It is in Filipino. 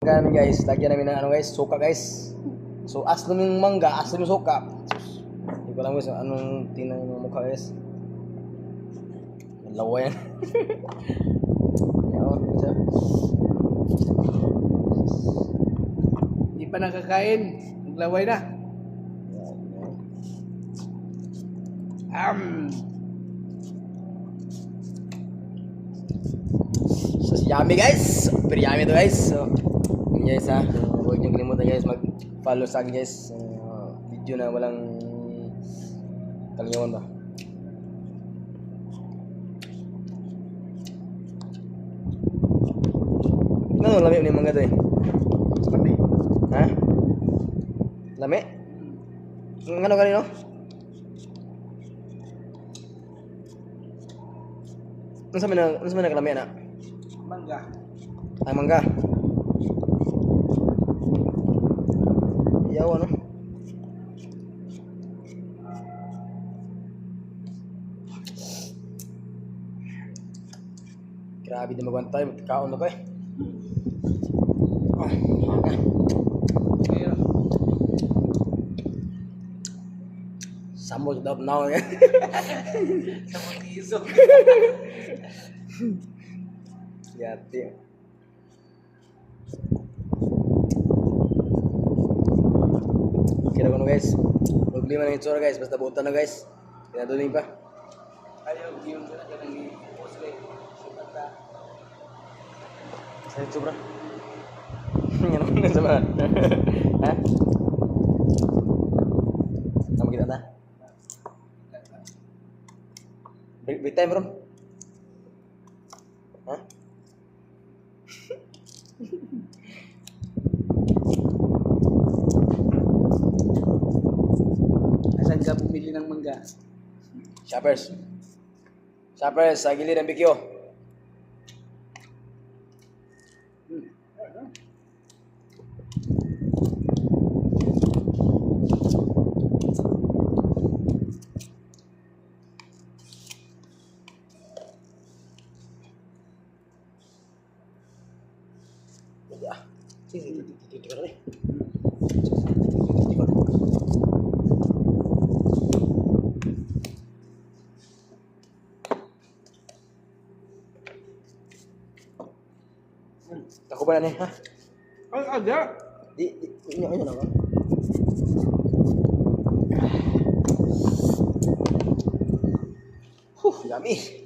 Ganun guys, lagyan namin ng ano guys, suka guys. So aslam yung mangga, aslam yung suka. Hindi ko alam guys anong tingnan yung mukha guys. Lawa yan. Yan, siya. Hindi pa nakakain. Naglaway na. So yummy guys, super yummy to guys. So yun guys ha, huwag niyong kalimutan guys mag-follow sa akin guys. Video na walang kalingawan ba. Ano, lami yung mga to eh. Lami. Ha? Lami? Ano kanino? Ano sa mga kalami na? Mangga. Ay, mangga. Iyaw, ano? Grabe din magwantay, magkakaon na ko eh. Ayun. Sambol daw now eh. Sa mag-iso. Yati. Kira ko no guys. Problema ng itsura guys, basta buta na guys. Pinaduling pa. Ayaw, yung ganang i-post eh. Sipata. Sa itsura. Yan naman sa mga. Ha? Sama kita ta? Break time bro. Ha? Asan ka bumili ng mangga? Shoppers. Shoppers, sa gilid ng bikyo. Ya. Sige, titik na rin. Ako ba na ha? Ay, ada. Ini na ba? Yummy.